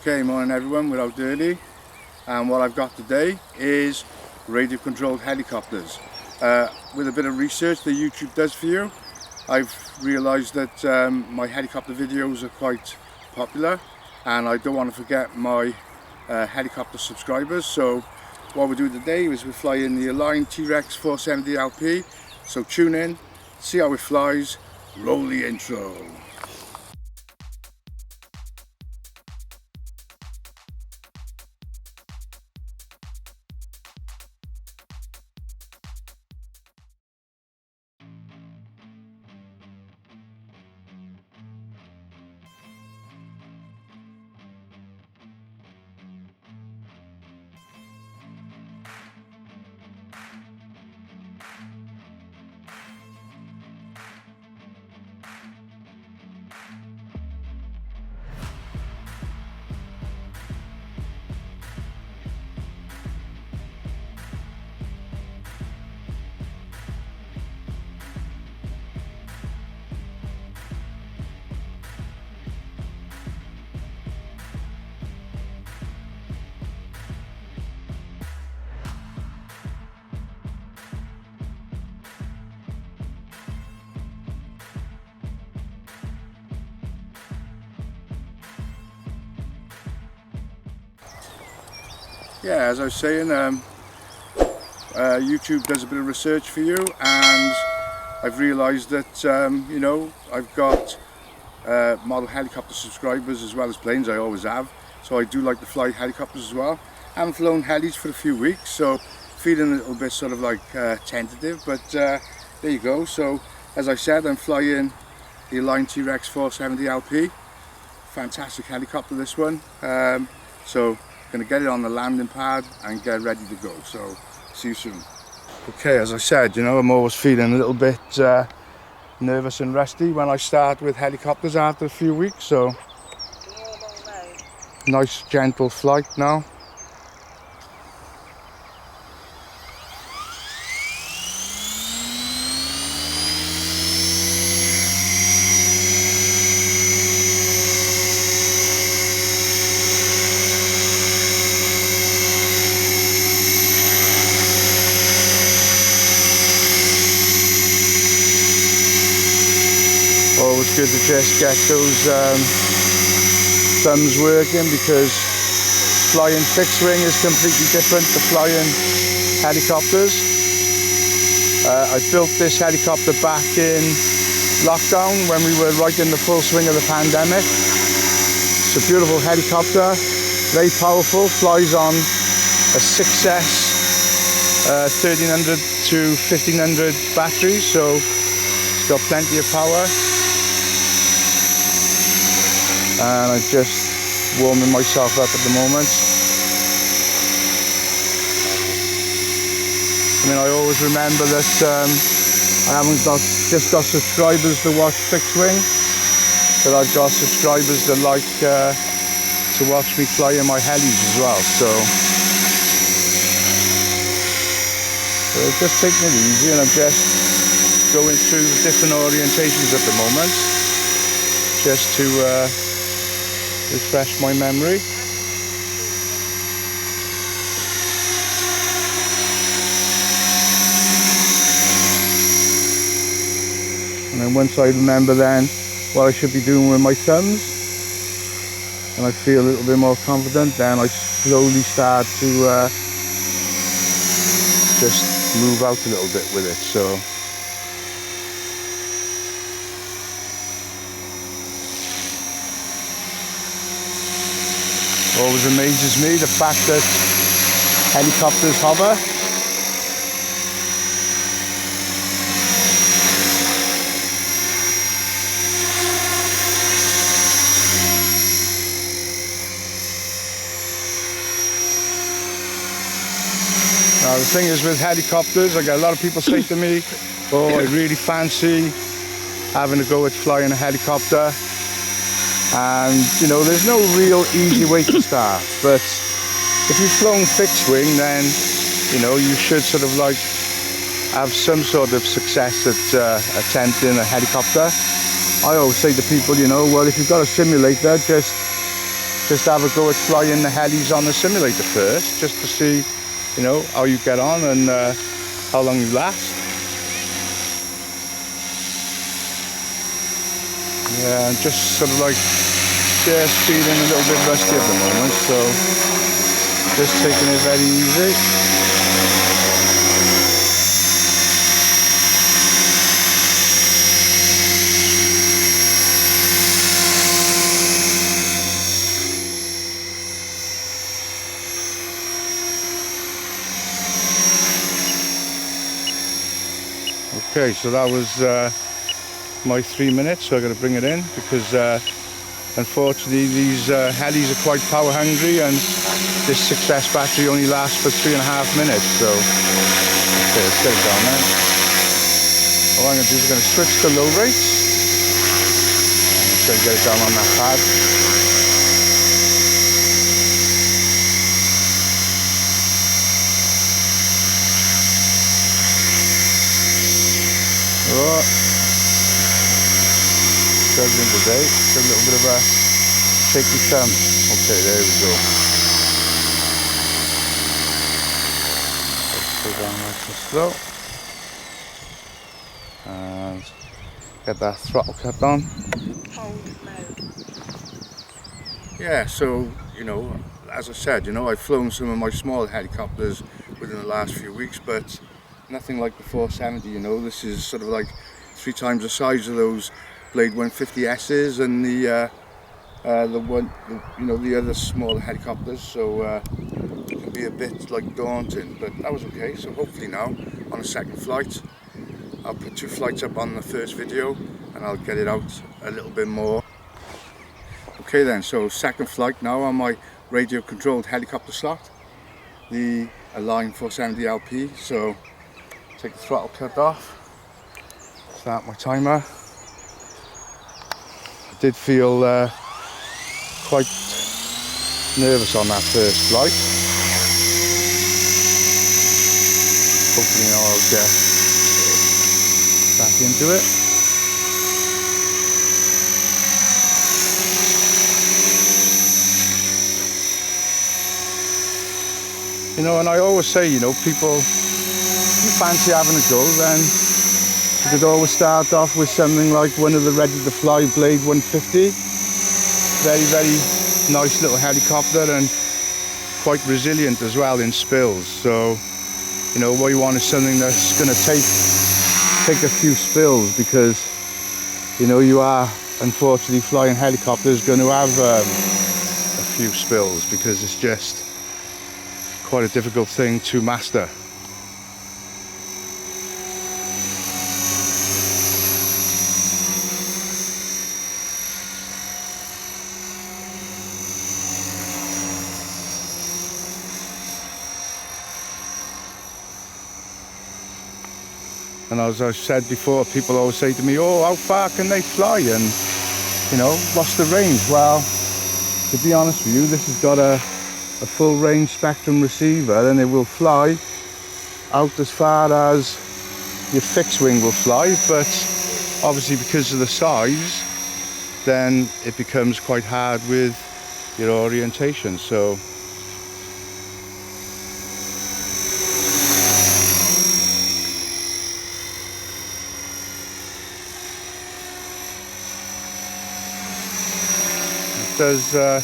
Okay, morning everyone, we're out early and what I've got today is radio controlled helicopters. With a bit of research that YouTube does for you, I've realised that my helicopter videos are quite popular and I don't want to forget my helicopter subscribers. So what we're doing today is we're flying the aligned TREX 470Lp. So tune in, see how it flies, roll the intro. Yeah, as I was saying, YouTube does a bit of research for you, and I've realised that you know, I've got model helicopter subscribers as well as planes. I always have, so I do like to fly helicopters as well. I haven't flown helis for a few weeks, so feeling a little bit sort of like tentative, but there you go. So as I said, I'm flying the aligned TREX 470Lp. Fantastic helicopter, this one. So going to get it on the landing pad and get ready to go, so see you soon. Okay, as I said, you know, I'm always feeling a little bit nervous and rusty when I start with helicopters after a few weeks, so nice gentle flight now. Always good to just get those thumbs working, because flying fixed wing is completely different to flying helicopters. I built this helicopter back in lockdown when we were right in the full swing of the pandemic. It's a beautiful helicopter, very powerful, flies on a 6S 1300 to 1500 battery, so it's got plenty of power. And I'm just warming myself up at the moment. I mean, I always remember that I haven't just got subscribers to watch fixed wing, but I've got subscribers that like to watch me fly in my helis as well. So just taking it easy, and I'm just going through different orientations at the moment, just to refresh my memory. And then once I remember then what I should be doing with my thumbs, and I feel a little bit more confident, then I slowly start to just move out a little bit with it. So always amazes me the fact that helicopters hover. Now the thing is with helicopters, I get a lot of people say to me, oh, I really fancy having to go at flying a helicopter. And you know, there's no real easy way to start, but if you've flown fixed wing, then you know you should sort of like have some sort of success at attempting a helicopter. I always say to people, you know, well, if you've got a simulator, just just have a go at flying the helis on the simulator first, just to see, you know, how you get on and how long you last. Yeah, I'm just sort of like just feeling a little bit rusty at the moment, so just taking it very easy. Okay, so that was my 3 minutes, so I got to bring it in because unfortunately these helis are quite power hungry, and this 6S battery only lasts for 3.5 minutes. So okay, let's get it down then. All I'm going to do is going to switch to low rates. I'm just going to get it down on that pad. Oh, struggling today. Got a little bit of a shaky thumb. Okay, there we go. Let's go down nice and slow. And get that throttle cut on. Hold low. Yeah, so, you know, as I said, you know, I've flown some of my small helicopters within the last few weeks, but nothing like the 470, you know. This is sort of like 3 times the size of those Blade 150S's and the other smaller helicopters, so it can be a bit like daunting, but that was okay. So hopefully now on a second flight, I'll put 2 flights up on the first video and I'll get it out a little bit more. Okay then, so second flight now on my radio controlled helicopter slot, the Align 470Lp. So take the throttle cut off, start my timer. I did feel quite nervous on that first flight. Hopefully now I'll get back into it. You know, and I always say, you know, people, if you fancy having a go, then you could always start off with something like one of the ready to fly Blade 150. Very, very nice little helicopter and quite resilient as well in spills. So, you know, what you want is something that's going to take a few spills, because, you know, you are unfortunately flying helicopters going to have a few spills, because it's just quite a difficult thing to master. And as I've said before, people always say to me, oh, how far can they fly, and, you know, what's the range? Well, to be honest with you, this has got a full range spectrum receiver, and it will fly out as far as your fixed wing will fly, but obviously because of the size, then it becomes quite hard with your orientation. So it does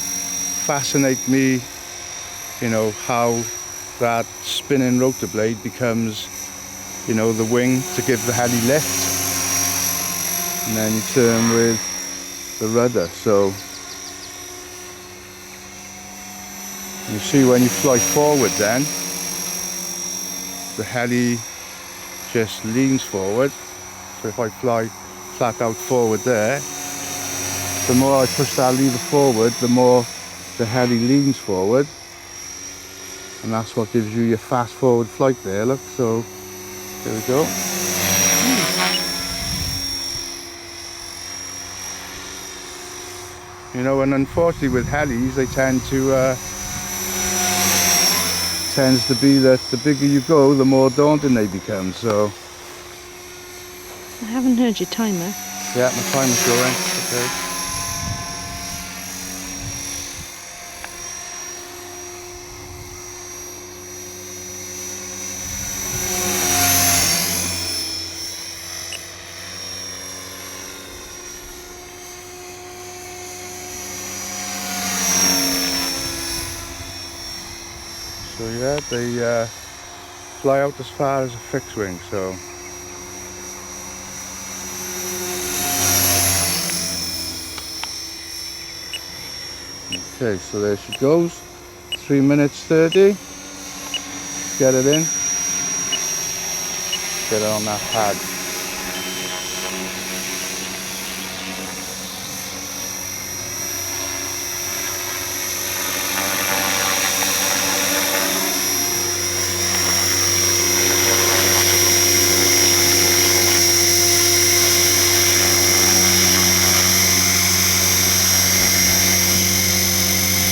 fascinate me, you know, how that spinning rotor blade becomes, you know, the wing to give the heli lift, and then you turn with the rudder. So you see when you fly forward, then the heli just leans forward. So if I fly flat out forward there, the more I push that lever forward, the more the heli leans forward, and that's what gives you your fast forward flight there. Look, so there we go. You know, and unfortunately with helis, they tends to be that the bigger you go, the more daunting they become. So I haven't heard your timer. yeah, my timer's going. Okay. So yeah, they fly out as far as a fixed wing, so okay, so there she goes. 3 minutes 30. Get it in. Get it on that pad.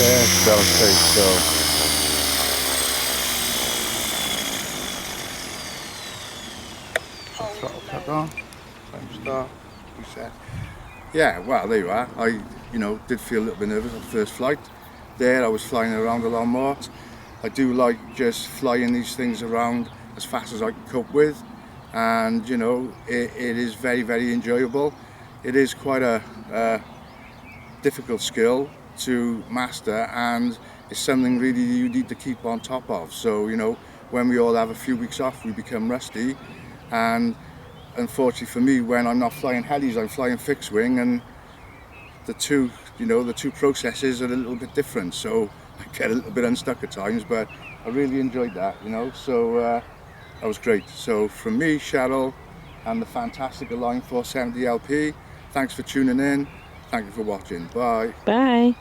Okay, okay, so throttle cut on, time start, reset. Yeah, well, there you are. I, did feel a little bit nervous on the first flight. There, I was flying around a lot more. I do like just flying these things around as fast as I can cope with, and it is very, very enjoyable. It is quite a difficult skill to master, and it's something really you need to keep on top of. So when we all have a few weeks off, we become rusty, and unfortunately for me, when I'm not flying helis, I'm flying fixed wing, and the two processes are a little bit different, so I get a little bit unstuck at times, but I really enjoyed that, so that was great. So from me, Cheryl, and the fantastic Align 470LP, thanks for tuning in, thank you for watching, bye. Bye.